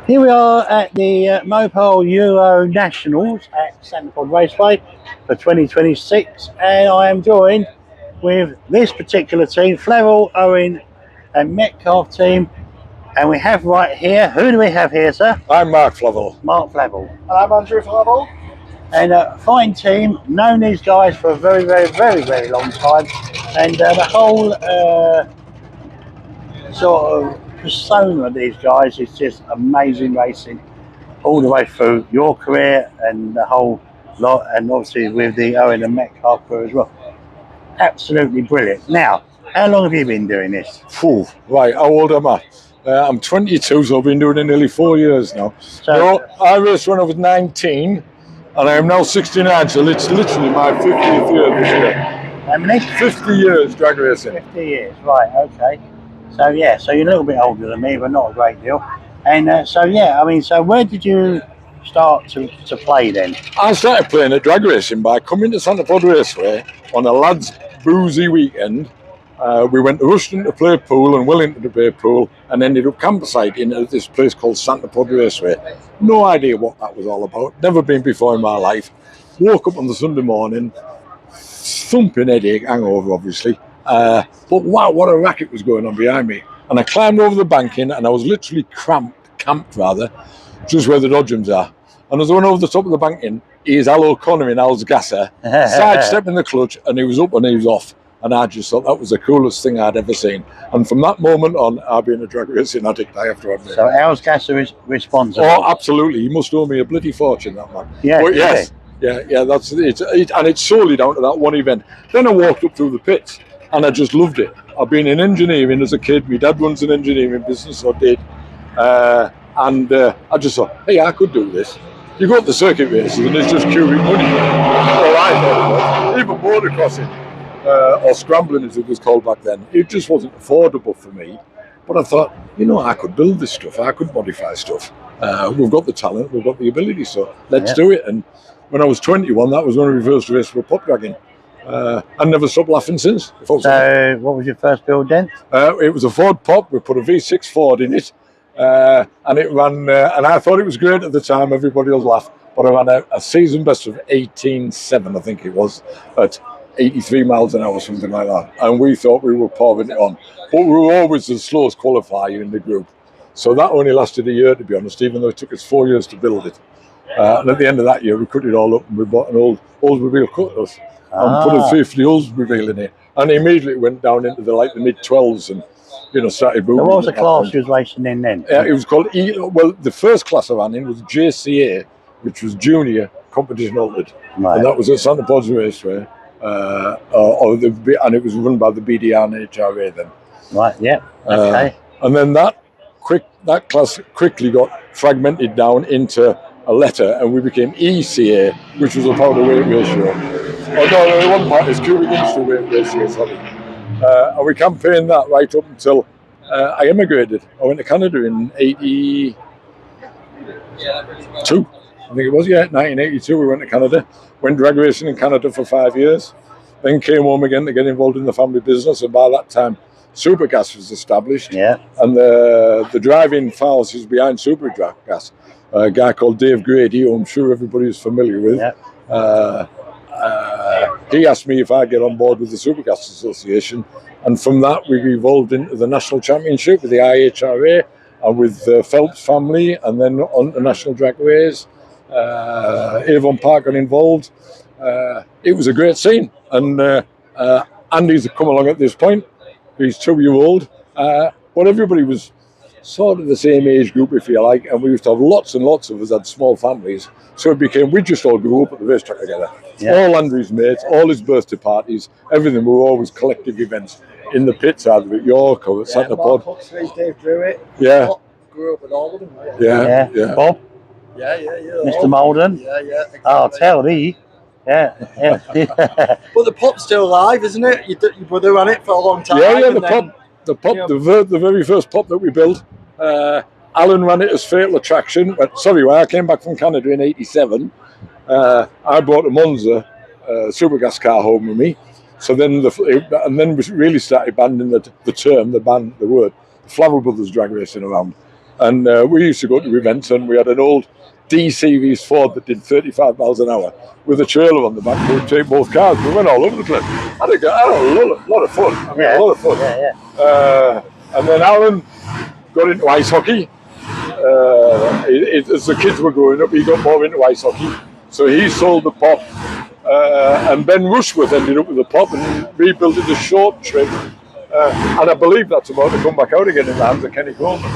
Here we are at the Mobile Euro Nationals at Cannonball Raceway for 2026, and I am joined with this particular team, Flavell, Owen and Metcalf team. And we have right here, who do we have here, sir? I'm Mark Flavell. Mark Flavell. And I'm Andrew Flavell. And a fine team, known these guys for a very, very long time. And the whole sort of persona of these guys is just amazing racing all the way through your career and the whole lot, and obviously with the Owen and Metcalf crew as well. Absolutely brilliant. Now, how long have you been doing this? Right, how old am I? I'm 22, so I've been doing it nearly 4 years now. So I raced when I was 19, and I am now 69, so it's literally my 50th year this year. How many? 50 years drag racing. 50 years, right, okay. So yeah, so you're a little bit older than me, but not a great deal. And so yeah, I mean, so where did you start to play then? I started playing at drag racing by coming to Santa Pod Raceway on a lads' boozy weekend. We went to Rushden to play pool and Wellington to play pool, and ended up campsiting at this place called Santa Pod Raceway. No idea what that was all about. Never been before in my life. Woke up on the Sunday morning, thumping headache, hangover obviously. But wow, what a racket was going on behind me. And I climbed over the banking, and I was literally camped just where the dodgems are. And as I went over the top of the banking, he's Al O'Connor in Al's gasser, sidestepping the clutch, and he was up and he was off. And I just thought that was the coolest thing I'd ever seen. And from that moment on, I've been a drag racing addict, I have to admit. So Al's gasser is responsible? Oh, absolutely. He must owe me a bloody fortune, that man. Yeah, but yes. Yeah, that's it. And it's solely down to that one event. Then I walked up through the pits, and I just loved it. I've been in engineering as a kid. My dad runs an engineering business, or did. And I just thought, hey, I could do this. You go up the circuit races, and it's just queuing money. All I thought it was. Even motocrossing, or scrambling as it was called back then, it just wasn't affordable for me. But I thought, I could build this stuff. I could modify stuff. We've got the talent, we've got the ability, so let's do it. And when I was 21, that was when we first raced for pop dragging. I never stopped laughing since. So what was your first build then? It was a Ford Pop. We put a V6 Ford in it, and it ran, and I thought it was great at the time. Everybody will laugh, but I ran a season best of 18.7, I think it was, at 83 miles an hour, something like that. And we thought we were pouring it on, but we were always the slowest qualifier in the group. So that only lasted a year, to be honest, even though it took us 4 years to build it. And at the end of that year, we cut it all up, and we bought an old Oldsmobile Cutlass and put a 50 Oldsmobile in it. And immediately went down into the mid-12s and, started moving. So what was the class you was racing in then? It was called, the first class I ran in was JCA, which was Junior Competition Altered. Right. And that was at Santa Pod Raceway. And it was run by the BDR and HRA then. Right, yeah, okay. And then that class quickly got fragmented down into a letter, and we became ECA, which was a powder weight ratio. Oh no, it wasn't part, it's cubic inch to weight ratio, sorry. And we campaigned that right up until I emigrated. I went to Canada in 82. I think it was, 1982 we went to Canada. Went drag racing in Canada for 5 years. Then came home again to get involved in the family business, and by that time Supergas was established. Yeah. And the driving force is behind Supergas. A guy called Dave Grady, who I'm sure everybody is familiar with. Yeah. He asked me if I'd get on board with the Supergas Association, and from that we've evolved into the National Championship with the IHRA and with the Phelps family, and then on the National Dragways. Avon Park got involved. It was a great scene, and Andy's come along at this point. He's 2 years old, but everybody was sort of the same age group, if you like, and we used to have lots and lots of us had small families, so it became, we just all grew up at the racetrack together. Yeah. All Andrew's mates, all his birthday parties, everything. We were always collective events in the pits, either at York or at Santa Pod. Dave Druitt. Yeah. Grew up with all of them, right? Yeah. Bob? Yeah. Mr. Malden? Yeah. Exactly. Oh, tell thee. Yeah. But the pop's still alive, isn't it? Your brother ran it for a long time. Yeah, the pop, the very first pop that we built. Alan ran it as Fatal Attraction. When I came back from Canada in 87, I brought a Monza Supergas car home with me. So then, we really started banding the word, the Flavell Brothers drag racing around. And we used to go to events, and we had an old D-Series Ford that did 35 miles an hour with a trailer on the back. We'd take both cars. We went all over the place. I had a lot of fun. I mean, a lot of fun. And then Alan got into ice hockey. As the kids were growing up, he got more into ice hockey. So he sold the Pop. And Ben Rushworth ended up with the Pop and rebuilt it a short trip. And I believe that's about to come back out again in the hands of Kenny Coleman.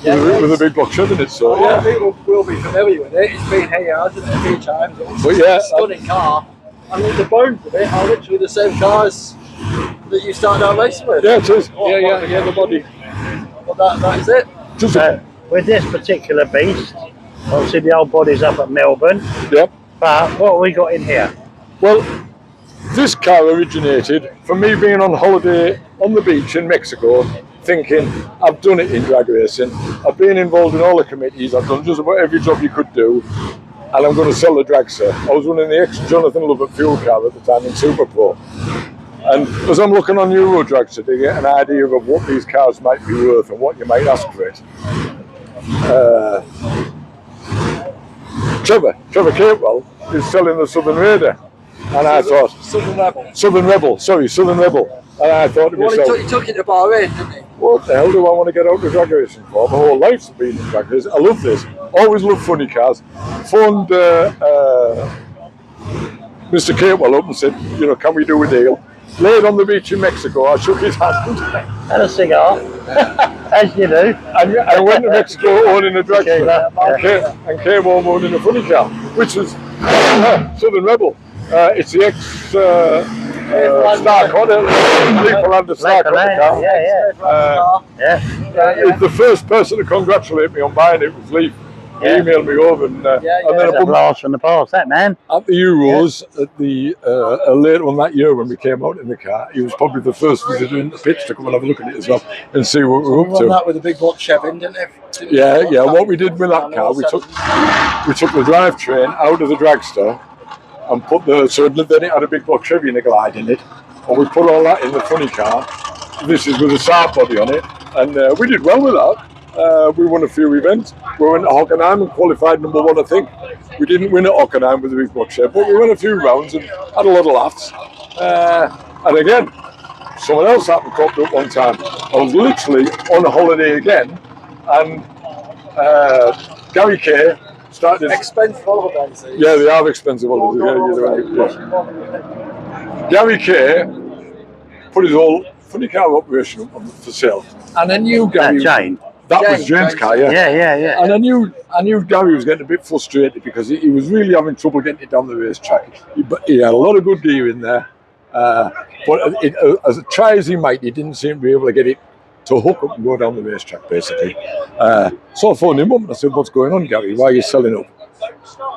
With a big block shed in it. So, a lot of people will be familiar with it. It's been here, hasn't it, a few times. But yeah, it's a stunning car. And the bones of it are literally the same cars that you started out racing with. Yeah, it is. Yeah, the body. But that is it. With this particular beast, obviously the old body's up at Melbourne. Yep. But what have we got in here? Well, this car originated from me being on holiday on the beach in Mexico, thinking, I've done it in drag racing. I've been involved in all the committees. I've done just about every job you could do. And I'm going to sell the dragster. I was running the ex-Jonathan Lovett fuel car at the time in Super Pro. And as I'm looking on Euro Dragster to get an idea of what these cars might be worth and what you might ask for it, Trevor Capewell is selling the Southern Raider. And I thought... Southern Rebel. Southern Rebel. And I thought to myself... He took it to Bahrain, didn't he? What the hell do I want to get out of drag racing for? My whole life's been in drag racing. I love this. Always loved funny cars. Phoned Mr. Capewell up and said, can we do a deal? Laid on the beach in Mexico, I shook his hand. And a cigar, as you do. And I went to Mexico owning a dragster and came home owning a funny car, which was Southern Rebel. It's the Star Connor, Leaf Star Connor car. It's the first person to congratulate me on buying it was Leaf. He emailed me over and then a blast from the past, that man. At the Euros, at the later on that year when we came out in the car, he was probably the first visitor in the pitch to come and have a look at it as well and see what we were up to. That with a big block Chevy, didn't it? Yeah. What we did with that car, we took the drivetrain out of the dragster and put then it had a big block Chevy and a glide in it, and we put all that in the funny car. This is with a Saab body on it, and we did well with that. We won a few events. We went to Hockenheim and qualified number 1, I think. We didn't win at Hockenheim with the big block shed, but we won a few rounds and had a lot of laughs. And again, someone else happened to cop up one time. I was literally on a holiday again, and Gary Kay started... Expensive holidays. Yeah, they are expensive holidays. Gary Kay put his whole funny car operation up for sale. And I knew Gary... That was James' car, yeah. And I knew Gary was getting a bit frustrated because he was really having trouble getting it down the racetrack. He had a lot of good gear in there, but as try as he might, he didn't seem to be able to get it to hook up and go down the racetrack, basically. So I phoned him up and I said, "What's going on, Gary? Why are you selling up?"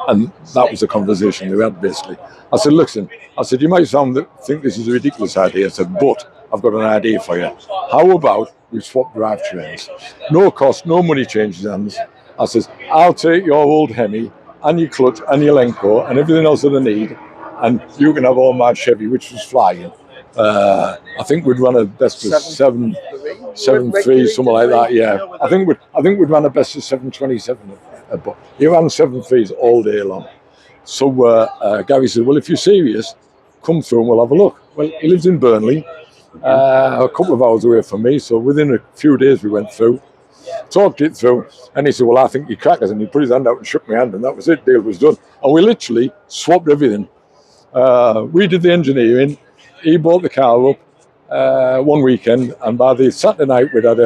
And that was the conversation we had, basically. I said, "Listen," I said, "you might think this is a ridiculous idea." I said, "But I've got an idea for you. How about we swap drivetrains? No cost, no money changes hands." I says, "I'll take your old Hemi and your clutch and your Lenco and everything else that I need, and you can have all my Chevy," which was flying. I think we'd run a best of 7.3, something like that. Yeah, I think we'd run a best of 7.27. But he ran 7.3s all day long. So Gary said, "Well, if you're serious, come through and we'll have a look." Well, he lives in Burnley, a couple of hours away from me. So within a few days we went through, talked it through, and he said, "Well, I think you're crackers," and he put his hand out and shook my hand, and that was it. Deal was done, and we literally swapped everything. We did the engineering. He bought the car up one weekend, and by the Saturday night we'd had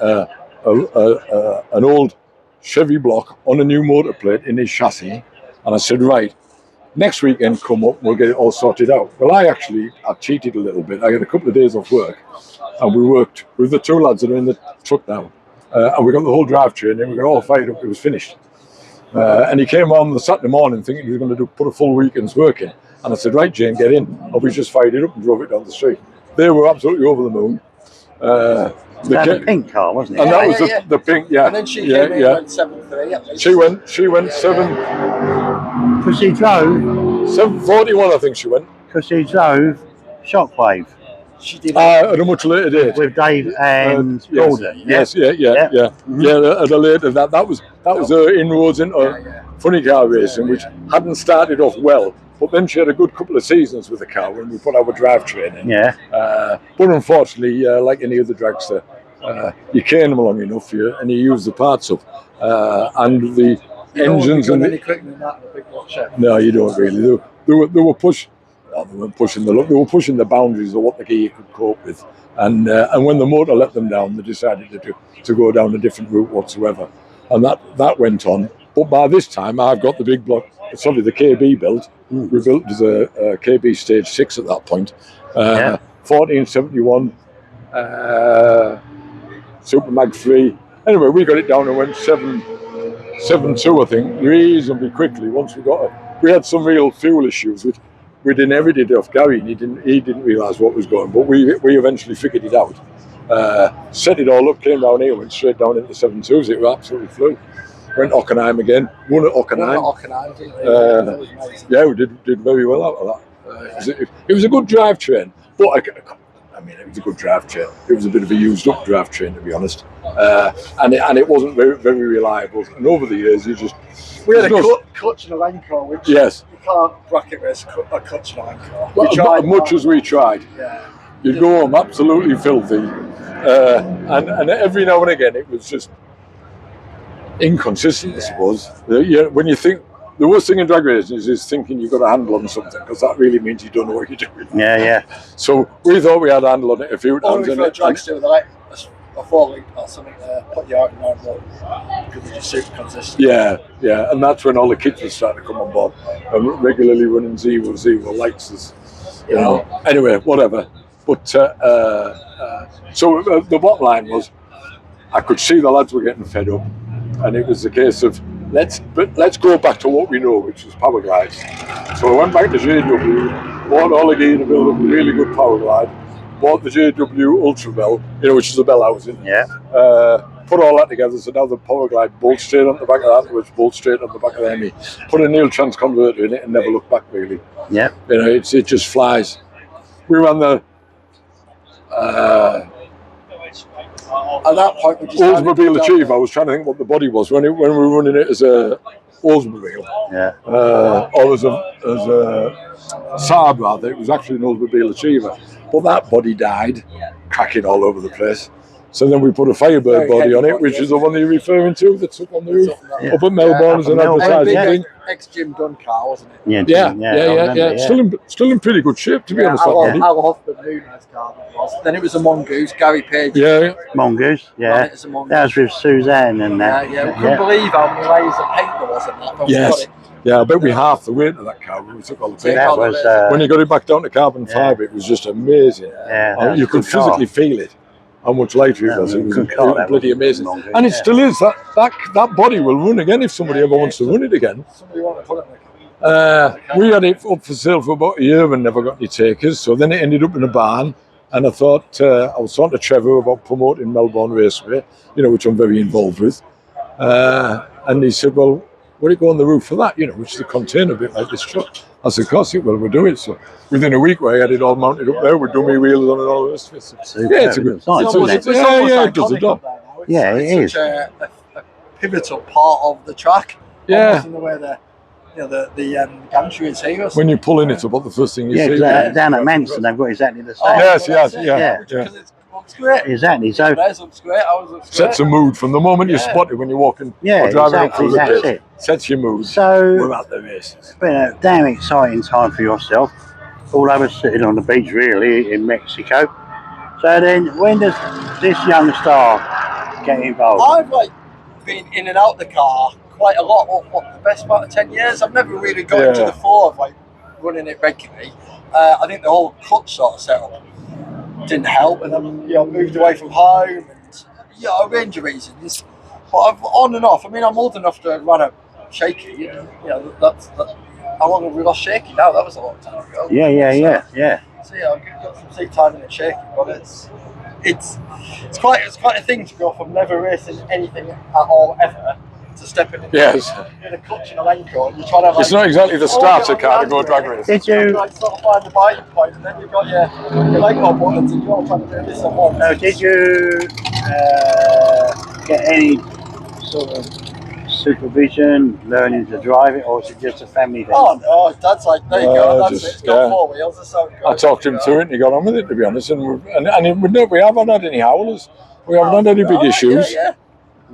an old Chevy block on a new motor plate in his chassis. And I said, "Right, next weekend come up, we'll get it all sorted out." Well, I cheated a little bit. I had a couple of days off work, and we worked with the two lads that are in the truck now. And we got the whole drivetrain in, we got all fired up, it was finished. And he came on the Saturday morning thinking he was going to put a full weekend's work in. And I said, "Right, Jane, get in." And we just fired it up and drove it down the street. They were absolutely over the moon. The pink car, wasn't it? And that was the pink, yeah. And then she came in and went 7.3. She went 7. Because he drove 7.41, I think she went. Because he drove Shockwave. She did. At a much later date. With Dave and Gordon. Yes, yeah. At a later that was her inroads into funny car racing, which hadn't started off well. But then she had a good couple of seasons with the car when we put our drivetrain in. Yeah. But unfortunately, like any other dragster, you cane them long enough, and you use the parts up, and the engines and any quicker than that in a big block shed. No, you don't really. They were push. No, they weren't pushing the look. They were pushing the boundaries of what the gear could cope with, and when the motor let them down, they decided to go down a different route whatsoever, and that went on. But by this time, I've got the big block. Sorry, the KB built. We built as a KB Stage 6 at that point. 1471 Super Mag 3. Anyway, we got it down and went 7.2, I think, reasonably quickly. Once we had some real fuel issues, which we'd inherited off Gary, and he didn't realise what was going. But we eventually figured it out. Set it all up, came down here, went straight down into 7.2s. It absolutely flew. Went to Hockenheim again, won at Hockenheim. Yeah, we did very well out of that. It was a good drivetrain, but I mean, it was a good drivetrain. It was a bit of a used up drivetrain, to be honest, and it wasn't very, very reliable. And over the years, we had a clutch and a line car, which you can't bracket race a clutch and a line car. Well, much as we tried, you'd go home absolutely filthy, and every now and again, it was just inconsistent, I suppose. When you think the worst thing in drag racing is thinking you've got a handle on something, because that really means you don't know what you're doing. Yeah. So we thought we had a handle on it a few times. Only for a dragster with a 4-link or something put you out in our block, because it's just super consistent. Yeah, and that's when all the kids were starting to come on board and regularly running zero lights. Anyway, whatever. But so the bottom line was, I could see the lads were getting fed up. And it was a case of let's go back to what we know, which was power glides. So I went back to JW, bought all the gear to build a really good power glide, bought the JW Ultra Bell, which is a bell housing. Yeah. Put all that together, so now the power glide bolts straight on the back of that, which bolts straight on the back of the Hemi. Put a Neil Trans converter in it and never looked back really. Yeah. It just flies. We ran the. At that point, we Oldsmobile Achieve. I was trying to think what the body was when we were running it as a Oldsmobile. Yeah. Or as a Saab rather. It was actually an Oldsmobile Achiever, but that body died, cracking all over the place. So then we put a Firebird body on it, which is the one that you're referring to, that's up on the roof, up at Melbourne as an advertising thing. Ex-Jim Dunn car, wasn't it? Yeah. Still in pretty good shape, to be honest. Our Hoffman New nice car that was. Then it was a Mongoose, Gary Page. Yeah. Mongoose, yeah. That was with Suzanne and that. Yeah. We couldn't believe how many layers of paint there was in that. But yes. Yeah, I bet we half the weight of that car when we took all the paint. That was, when you got it back down to carbon fibre, it was just amazing. Yeah, you could physically feel it. How much lighter it was. It was bloody amazing. And it still is. That body will run again if somebody ever wants to run it again. Somebody want to put it we had it up for sale for about a year and never got any takers. So then it ended up in a barn. And I thought, I was talking to Trevor about promoting Melbourne Raceway, which I'm very involved with. And he said, well, what do you go on the roof for that? Which is a container bit like this truck. I said, of course it will, we'll do it. So within a week, I had it all mounted up there with dummy wheels on and all the rest of it. So, yeah, it's a good. It does a job. Yeah, it is. Such a pivotal part of the track. Yeah. In the way the gantry is here. When you pull in, it's about the first thing you see. Yeah, down at Manson, they've got exactly the same. Yeah. Because it looks great. Exactly. So it looks great. Ours looks great. Sets a mood from the moment you spot it when you're walking or driving up through the pit. Sets your mood. So we're at the races. It's been a damn exciting time for yourself. All over sitting on the beach, really, in Mexico. So then, when does this young star get involved? I've been in and out the car quite a lot. What the best part of 10 years? I've never really got into the flow of running it regularly. I think the whole clutch sort of setup didn't help, and then moved away from home, and a range of reasons. But I've on and off. I mean, I'm old enough to run a shaky. That's how long have we lost shaky now? That was a long time ago. Yeah. So I've got some seat time in it shaky, but it's quite a thing to go from never racing anything at all ever to step in. Yes. In a clutch and a lane cut, you're trying to. Like, it's not exactly the starter car to go drag race. Did you? Like, sort of find the biting point, and then you've got your lane cut buttons, and you're all trying to do this at once. No, did you get any sort of supervision, learning to drive it, or is it just a family thing? Oh no, Dad's like, there you go, that's just, it. It's got 4 wheels, that's how it goes. I talked him through it and he got on with it, to be honest. And we haven't had any howlers. We haven't had any big issues. Yeah.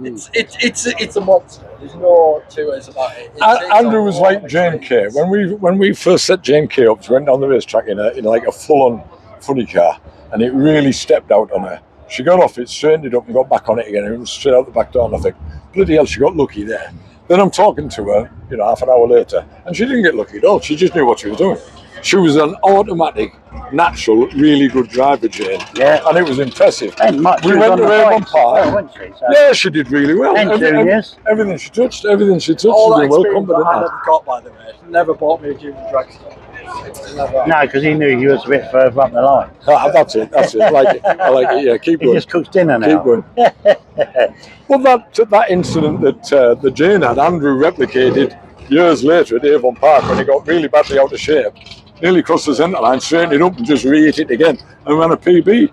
It's a monster. There's no two ways about it. Andrew was like Jane K. When we first set Jane K up, she went down the racetrack in like a full-on funny car, and it really stepped out on her. She got off it, straightened it up, and got back on it again, and it was straight out the back door. And I think, bloody hell, she got lucky there. Then I'm talking to her, half an hour later, and she didn't get lucky at all. She just knew what she was doing. She was an automatic, natural, really good driver, Jane. Yeah. And it was impressive. And much. We went to Avon Park. Wasn't she? So. Yeah, she did really well. And everything she touched, she did all that well. Experience I never got, by the way. Never bought me a junior drag stuff. No, because he knew he was a bit further up the line. That's it. I like it. Yeah, keep going. He just cooks dinner now. Keep going. Well, that incident that Jane had, Andrew replicated years later at Avon Park when he got really badly out of shape. Nearly crossed the centre line, straightened it up and just re-hit it again and ran a PB,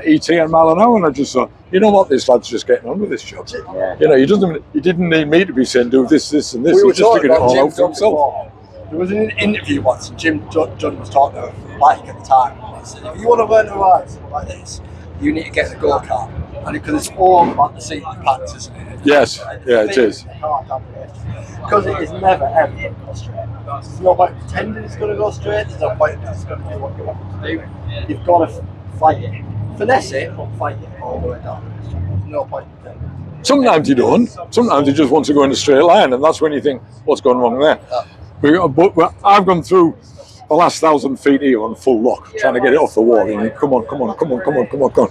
ET and mile an hour. And I just thought, you know what, this lad's just getting on with this job. Yeah. He didn't need me to be saying do this and this. We were he just figured it all out for himself. Before. There was an interview once, and Jim Dunn was talking to a bike at the time. He said, if you want to learn to ride something like this, you need to get the go-kart. And because it's all about the seat packs, isn't it? Yes, yeah, it is. Because it is never ever going to go straight. There's no point pretending it's going to go straight. There's no point it's going to do what you want it to do. You've got to fight it. Finesse it, but fight it all the way down. There's no point pretending. Sometimes you don't. Sometimes you just want to go in a straight line, and that's when you think, what's going wrong there? But I've gone through the last 1,000 feet here on full lock, trying to get it off the wall. And come on,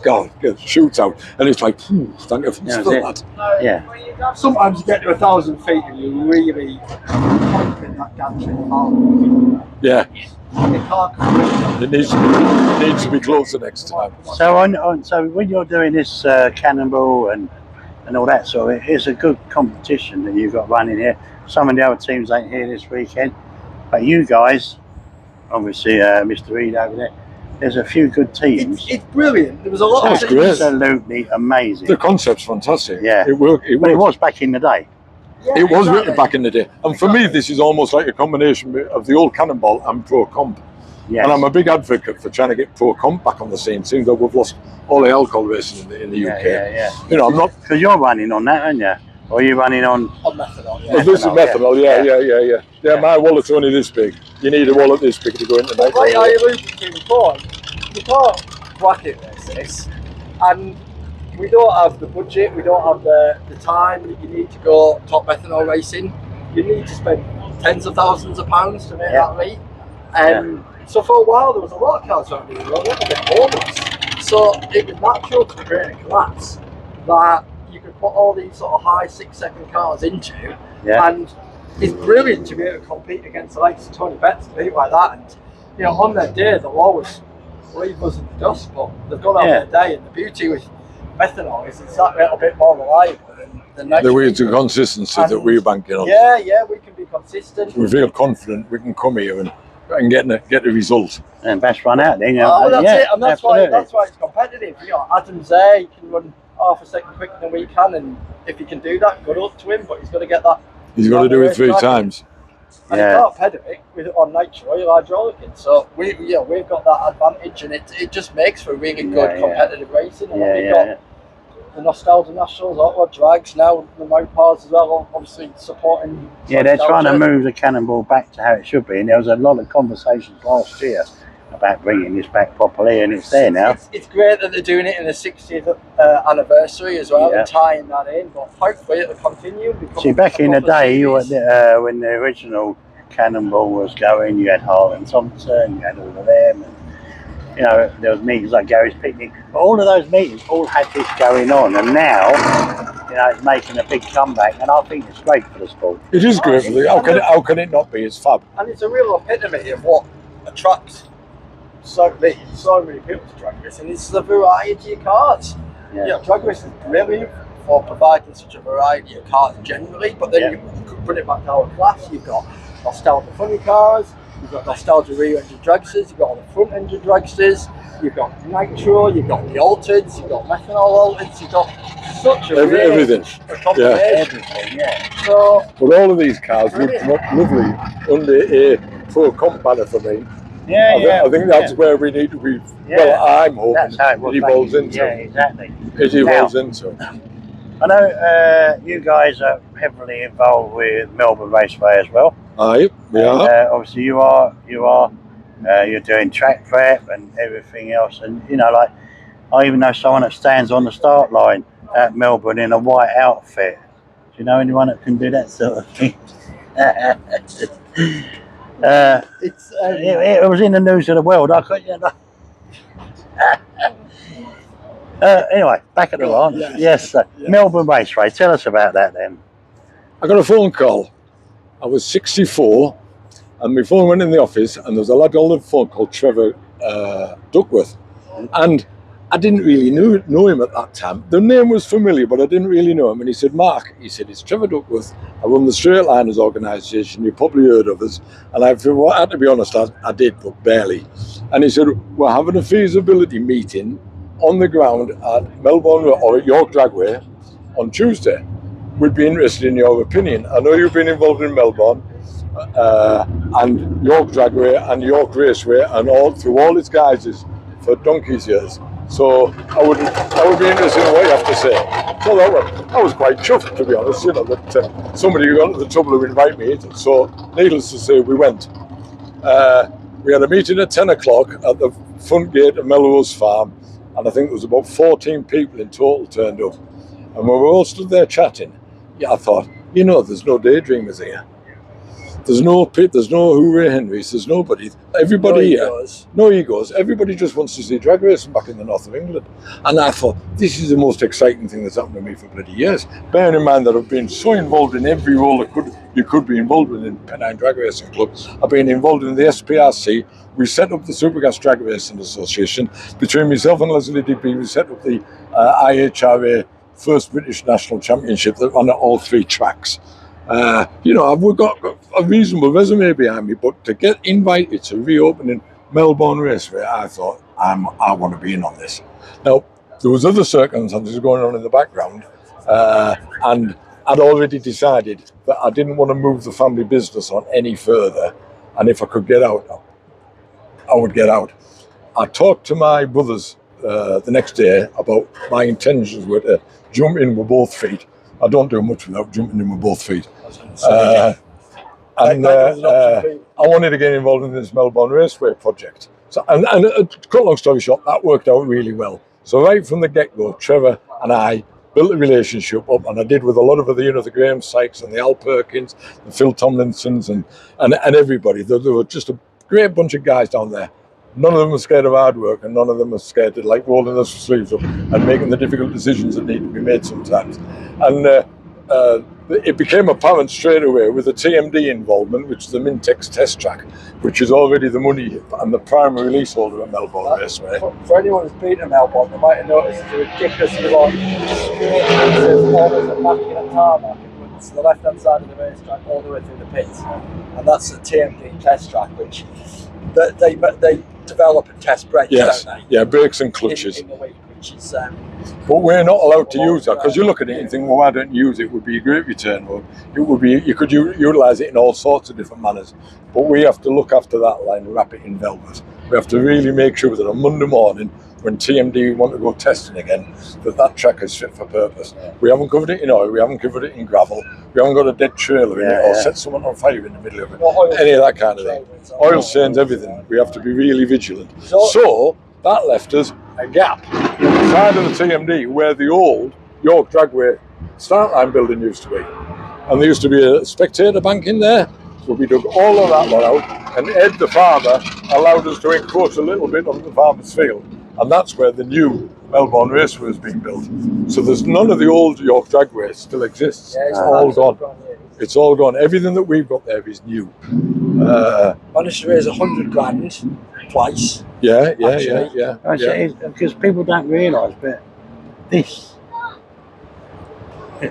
God, shoots out. And it's like, thank you for that. Yeah. Sometimes you get to 1,000 feet and you really pumping that gantry hard. Yeah. You can't. It needs to be closer next time. So when you're doing this Cannonball and all that sort of it, it's a good competition that you've got running here. Some of the other teams ain't here this weekend, but you guys, obviously Mr. Reed over there, there's a few good teams. It's brilliant. There was a lot of absolutely amazing. The concept's fantastic. Yeah. It worked. But it was back in the day. Yeah, it was written back in the day. And for me, this is almost like a combination of the old Cannonball and Pro Comp. Yes. And I'm a big advocate for trying to get Pro Comp back on the scene. Seems like we've lost all the alcohol racing in the UK. Yeah. I'm not... Because you're running on that, aren't you? Or are you running on methanol? Yeah. This is methanol, yeah. Yeah, my wallet's only this big. You need a wallet this big to go into night. Like I alluded to before, you can't bracket this, and we don't have the budget, we don't have the time that you need to go top methanol racing. You need to spend tens of thousands of pounds to make that meet. So for a while there was a lot of cars around the road, a bit homeless. So it was natural to create a class that you could put all these sort of high 6-second cars into, and it's brilliant to be able to compete against the likes of Tony Betts and people like that. And on their day they'll always leave us in the dust, but they've got on their day. And the beauty with methanol is it's that little bit more reliable than the consistency that we're banking on. Yeah, we can be consistent. We feel confident we can come here and get the result. And best run out then. That's it, and that's why it's competitive. Adam's there, he can run half a second quicker than we can, and if he can do that, good up to him, but he's got to get that. He's got to do it 3 times. And you can't pedal it on nitro, you're hydraulicing. So we've got that advantage, and it just makes for really good competitive racing. And we've got the Nostalgia Nationals, Outlaw Drags, now the Mopars as well, obviously supporting. Yeah, they're trying to move the Cannonball back to how it should be, and there was a lot of conversations last year about bringing this back properly, and it's there now. It's great that they're doing it in the 60th anniversary as well, and tying that in, but hopefully it'll continue. See, back in the day, when the original Cannonball was going, you had Hart and Thompson, you had all of them, and there was meetings like Gary's Picnic, but all of those meetings all had this going on, and now it's making a big comeback, and I think it's great for the sport. It is great. How can it not be? It's fab. And it's a real epitome of what attracts so many people to drag racing. It's the variety of cars. Drag racing is brilliant for providing such a variety of cars generally, but then you could bring it back to our class. You've got nostalgia funny cars, you've got nostalgia rear engine dragsters, you've got all the front engine dragsters, you've got nitro, you've got the altereds, you've got methanol altereds, you've got such a everything. Everything, yeah. So, but all of these cars would come up lovely under a Pro Comp banner for me. I think that's where we need to be. Well, I'm hoping that's how it evolves into. Yeah, exactly. It evolves into. I know you guys are heavily involved with Melbourne Raceway as well. Aye, we are. Obviously, you're doing track prep and everything else, and you know, like I even know someone that stands on the start line at Melbourne in a white outfit. Do you know anyone that can do that sort of thing? It was in the news of the world. I couldn't. Anyway, back at the line. Yes. Melbourne Raceway. Tell us about that then. I got a phone call. I was 64, and my phone went in the office, and there was a lad on the phone called Trevor Duckworth, and I didn't really know him at that time. The name was familiar, but I didn't really know him. And he said, Mark, he said, it's Trevor Duckworth. I run the Straight Liners organisation. You've probably heard of us. And I had to be honest, I did, but barely. And he said, we're having a feasibility meeting on the ground at Melbourne or at York Dragway on Tuesday. We'd be interested in your opinion. I know you've been involved in Melbourne and York Dragway and York Raceway and all through all its guises for donkey's years. So I would be interested in what you have to say. So I was quite chuffed, to be honest, that somebody got into the trouble to invite me. So needless to say, we went. We had a meeting at 10 o'clock at the front gate of Melrose Farm, and I think there was about 14 people in total turned up. And when we were all stood there chatting, I thought, there's no daydreamers here. There's no Pitt, there's no Hooray Henrys, there's nobody. Everybody here, no egos. Everybody just wants to see drag racing back in the north of England. And I thought, this is the most exciting thing that's happened to me for bloody years. Bearing in mind that I've been so involved in every role you could be involved in Pennine Drag Racing Club. I've been involved in the SPRC. We set up the Supergas Drag Racing Association. Between myself and Leslie Digby, we set up the IHRA First British National Championship that ran at all 3 tracks. We've got a reasonable resume behind me, but to get invited to reopening Melbourne Raceway, I thought, I want to be in on this. Now, there was other circumstances going on in the background, and I'd already decided that I didn't want to move the family business on any further, and if I could get out, I would get out. I talked to my brothers the next day about my intentions were to jump in with both feet. I don't do much without jumping in with both feet. I wanted to get involved in this Melbourne Raceway project. So, and cut long story short, that worked out really well. So right from the get-go, Trevor and I built a relationship up, and I did with a lot of the Graham Sykes and the Al Perkins, the Phil Tomlinsons, and everybody. There were just a great bunch of guys down there. None of them were scared of hard work, and none of them were scared of rolling their sleeves up and making the difficult decisions that need to be made sometimes. And it became apparent straight away with the TMD involvement, which is the Mintex test track, which is already the money and the primary leaseholder at Melbourne Raceway. For anyone who's been to Melbourne, they might have noticed the ridiculously long straight almost a back in a tarmac. It's the left-hand side of the racetrack all the way through the pits, and that's the TMD test track, which they develop and test brakes, don't they? Yeah, brakes and clutches. In the week, which is, but we're not allowed to use that, because you look at it and think, well, why don't you use it? It would be a great return road. It would be, you could utilise it in all sorts of different manners. But we have to look after that line and wrap it in velvet. We have to really make sure that on Monday morning, when TMD want to go testing again, that track is fit for purpose. We haven't covered it in oil, we haven't covered it in gravel, we haven't got a dead trailer in it or set someone on fire in the middle of it, any of that kind of thing. Oil stains everything. We have to be really vigilant. So that left us a gap on the side of the TMD where the old York Dragway start line building used to be. And there used to be a spectator bank in there, so we dug all of that lot out, and Ed the farmer allowed us to encroach a little bit on the farmer's field. And that's where the new Melbourne Raceway is being built. So there's none of the old York Dragway still exists. Yeah, it's all gone. It's all gone. Everything that we've got there is new. Managed to raise 100 grand twice. Yeah. Because people don't realise, but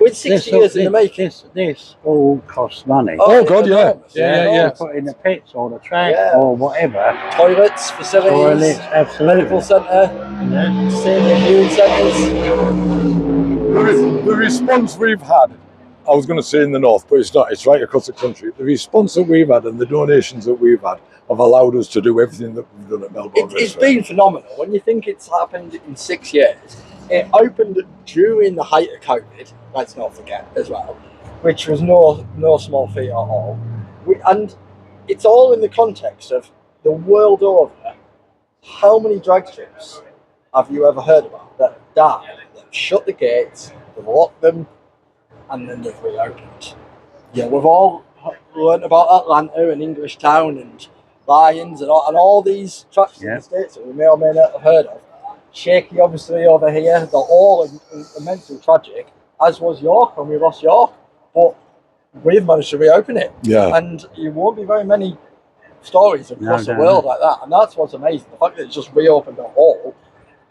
With 60 years in the making. This all costs money. Oh God, yeah. To put in the pits or the track or whatever. Toilets, facilities, absolutely. medical centre, senior viewing centres. The response we've had, I was going to say in the north, but it's not. It's right across the country. The response that we've had and the donations that we've had have allowed us to do everything that we've done at Melbourne. It's been phenomenal. When you think it's happened in 6 years, it opened during the height of COVID. Let's not forget as well, which was no small feat at all. And it's all in the context of the world over. How many drag strips have you ever heard about that died? They've shut the gates, they've locked them, and then they've reopened. Yeah, we've all learnt about Atlanta and English Town and Lions and all these tracks in the States that we may or may not have heard of. Shaky, obviously, over here. They're all immensely tragic, as was York when we lost York. But we've managed to reopen it. Yeah. And there won't be very many stories across the world like that. And that's what's amazing. The fact that it's just reopened the whole.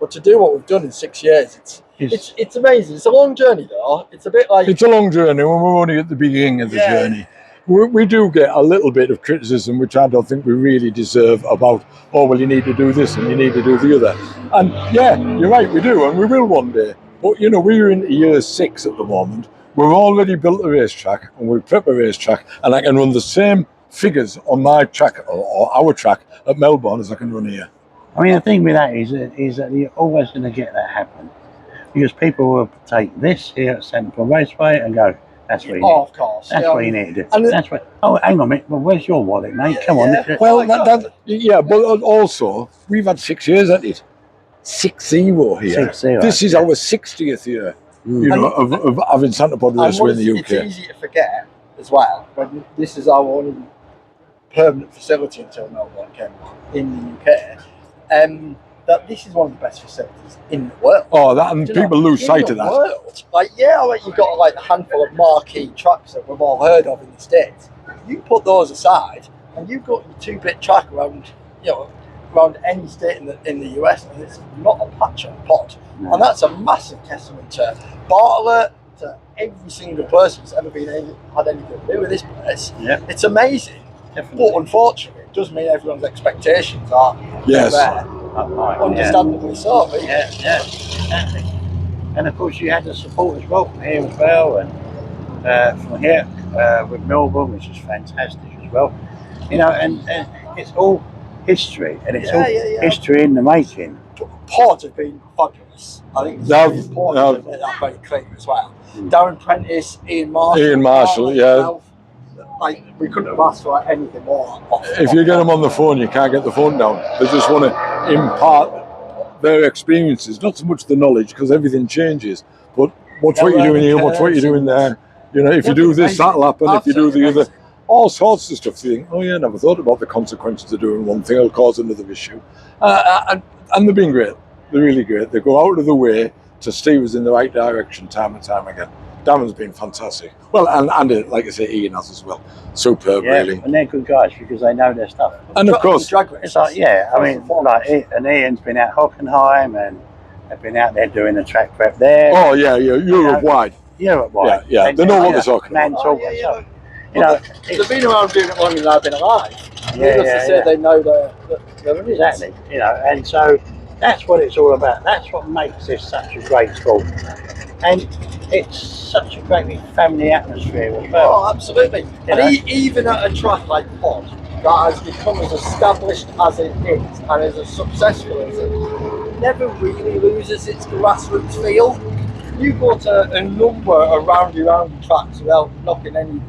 But to do what we've done in 6 years, it's amazing. It's a long journey, though. It's a bit like... It's a long journey, and we're only at the beginning of the journey. We do get a little bit of criticism, which I don't think we really deserve, about, oh, well, you need to do this and you need to do the other. And yeah, you're right, we do, and we will one day. But, you know, we're in year 6 at the moment. We've already built a racetrack, and we've prepped a racetrack, and I can run the same figures on my track, or our track, at Melbourne as I can run here. I mean, the thing with that is that you're always going to get that happen. Because people will take this here at Cannonball Raceway and go, that's what you need. Oh, of course. That's what you need to do. That's what. Oh, hang on a minute. Well, where's your wallet, mate? Come on. Well, but also, we've had 6 years at it. 6-0 here. 6-0. This is our 60th year, you know, of having Santa Pod Raceway in the UK. It's easy to forget as well, but this is our only permanent facility until Melbourne came in the UK. That this is one of the best facilities in the world. Oh, that, and people lose sight of that. World. Like, you've got like a handful of marquee tracks that we've all heard of in the States. You put those aside, and you've got your 2-bit track around, around any state in the US, and it's not a patch on the pod. No. And that's a massive testament to Bartlett, to every single person who's ever had anything to do with this place. Yeah. It's amazing. Definitely. But unfortunately, it does mean everyone's expectations are there. Understandably so. But Exactly. And of course, you had the support as well from here as well, and from here with Melbourne, which is fantastic as well. You know, and it's all history, and it's all history in the making. Port have been fabulous. I think it's really important to make that very clear as well. Darren Prentice, Ian Marshall, like, we couldn't have asked for anything more. If you get them on the phone, you can't get the phone down. They just want to impart their experiences, not so much the knowledge, because everything changes. But what's what you're doing here, what's what you're doing there. You know, if you do this, that'll happen. If you do the other, all sorts of stuff. You think, oh yeah, never thought about the consequences of doing one thing. It'll cause another issue. And they've been great. They're really great. They go out of the way to steer us in the right direction time and time again. Darren's been fantastic. Well, and like I say, Ian has as well. Superb, really. And they're good guys because they know their stuff. And of course, it's like, and Ian's been out Hockenheim, and they've been out there doing the track prep there. Oh yeah, Europe-wide. Europe-wide. Yeah. They know what they're talking about. They've been around doing it longer than I've been alive. Needless to say, they know their exactly. You know, and so that's what it's all about. That's what makes this such a great sport. And it's such a great family atmosphere as well. Oh, absolutely. And even at a track like Pod, that has become as established as it is and as successful as it never really loses its grassroots feel. You go to a number of roundy tracks without knocking any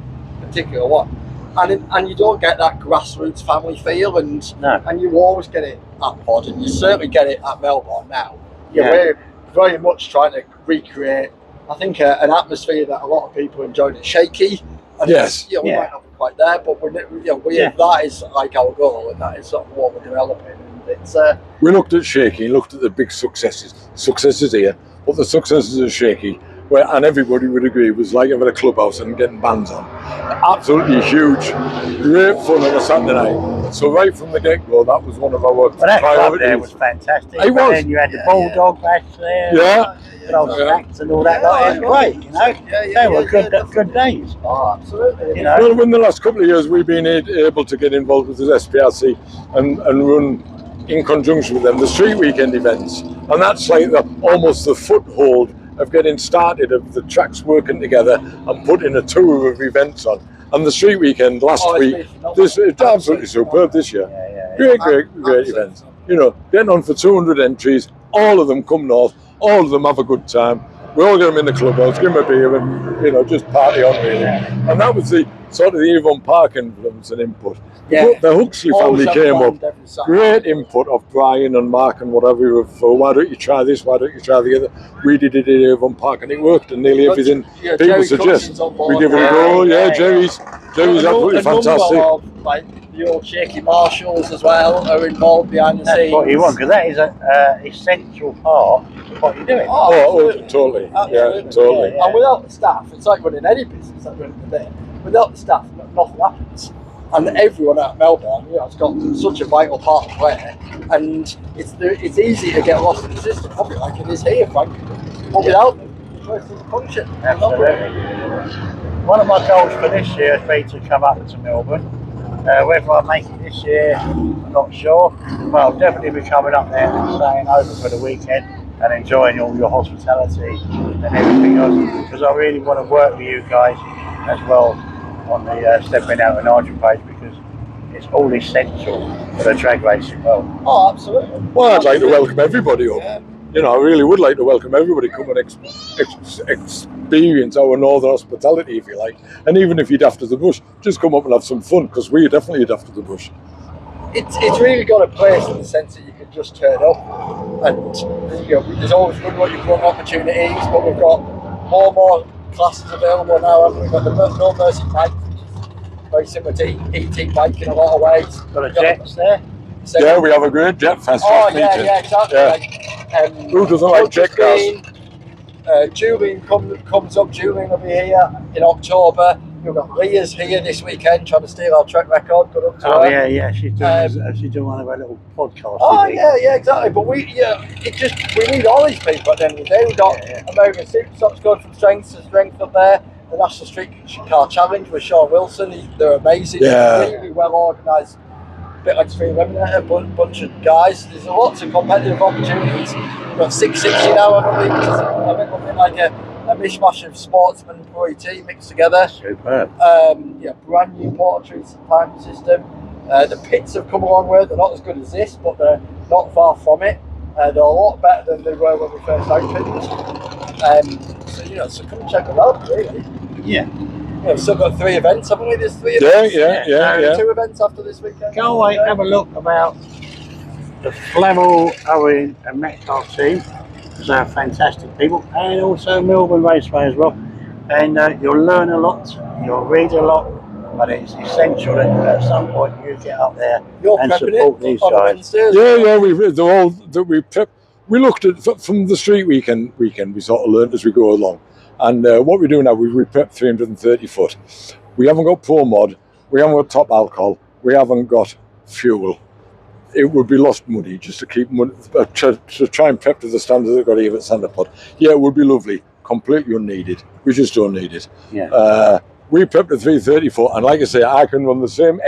particular one, and you don't get that grassroots family feel, and you always get it at Pod, and you certainly get it at Melbourne now. We're very much trying to recreate, I think, an atmosphere that a lot of people enjoyed at Shaky. And we might not be quite there, but that is like our goal, and that is sort of what we're developing. And it's we looked at Shaky, looked at the big successes here, but the successes of Shaky, and everybody would agree, was like having a clubhouse and getting bands on. Absolutely huge, great fun on a Saturday night. So right from the get-go, that was one of our priorities. That club there was fantastic. It was. And then you had the Bulldog match there. Yeah. snacks and all that. It was great, you know. They were good days. Oh, absolutely. You know. Well, in the last couple of years, we've been able to get involved with the SPRC and run in conjunction with them the street weekend events, and that's like almost the foothold of getting started of the tracks working together and putting a tour of events on. And the street weekend last week, it's absolutely superb this year. Great events. You know, getting on for 200 entries, all of them come north, all of them have a good time. We all get them in the clubhouse, give them a beer, and you know, just party on really. And that was the sort of the Avon Park influence and input. The Huxley family came up, great input of Brian and Mark and whatever. For why don't you try this? Why don't you try the other? We did it in Avon Park, and it worked. And nearly everything people suggest, we give it a go. Yeah, Jerry's absolutely fantastic. Like the old Shaky Marshalls as well are involved behind the scenes. That's what you want, because that is an essential part of what you're doing. Oh, totally. Yeah, totally. And without the staff, it's like running any business at the end of the day. Without the staff, nothing happens. And everyone at Melbourne, you know, has got such a vital part to play, and it's easy to get lost in the system, probably like it is here, frankly. But without them, it doesn't function. Absolutely. One of my goals for this year has been to come up to Melbourne. Whether I make it this year, I'm not sure. But I'll definitely be coming up there and staying over for the weekend and enjoying all your hospitality and everything else, because I really want to work with you guys as well on the Stepping Out and Nigel page, because it's all essential for the drag racing world. Oh, absolutely. Well, I'd like to welcome everybody up. Yeah. You know, I really would like to welcome everybody, come and experience our northern hospitality, if you like. And even if you'd after the bush, just come up and have some fun, because we're definitely after the bush. It's really got a place in the sense that you can just turn up, and you know, there's always good opportunities, but we've got more classes available now, and we've got the No Mercy bike, which is very similar to ET bike in a lot of ways. Got a jets there. Yeah, we have a great jet fest. Oh yeah, exactly. Yeah. Who doesn't like jet cars? Julian comes up. Julian will be here in October. We've got Leah's here this weekend trying to steal our track record. Good up to her. Yeah. She's doing one of our little podcasts. Oh yeah, exactly. But we need all these people at the end of the day. We've got American Superstocks going from strength to strength up there. The National Street Car Challenge with Sean Wilson. They're amazing. Yeah. Really well organised. Bit like Street Eliminator, bunch of guys. There's lots of competitive opportunities. We've got 660 now, I believe, which is a bit like a mishmash of sportsman and pro ET mixed together. Superb. Brand new portrait time system. The pits have come a long way. They're not as good as this, but they're not far from it. They're a lot better than they were when we first opened. So come and check them out, really. Yeah. We've still got 3 events, haven't we? There's 3 events. Yeah. 2 events after this weekend. Go away, have a look about the Flavell, Owen and Metcalf team. They're fantastic people, and also Melbourne Raceway as well. And you'll learn a lot, you'll read a lot, but it's essential that at some point you get up there and support these guys. We looked at from the street weekend. We sort of learned as we go along. And what we do now, we prep 330 foot. We haven't got pro mod, we haven't got top alcohol, we haven't got fuel. It would be lost money just to keep to try and prep to the standard they've got here at Sanderpod. Yeah, it would be lovely, completely unneeded. We just don't need it. Yeah. We prepped at 334, and like I say, I can run the same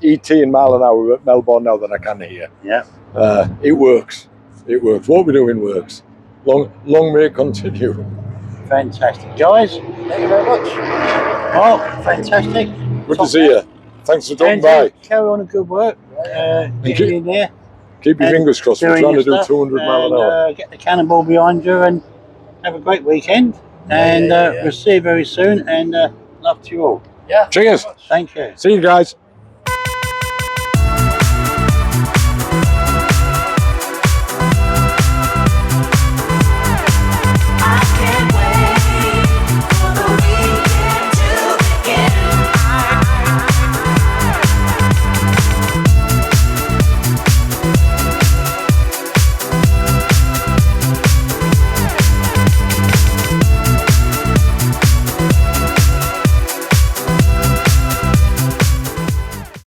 18 mile an hour at Melbourne now than I can here. Yeah. It works. It works. What we're doing works. Long may it continue. Fantastic, guys. Thank you very much. Oh, fantastic. Good to see you. Thanks for dropping by. Carry on a good work. Get in there. Keep your fingers crossed. We're trying to do 200 mile an hour. Get the Cannonball behind you and have a great weekend. And we'll see you very soon. And love to you all. Yeah. Cheers. Thank you. See you guys.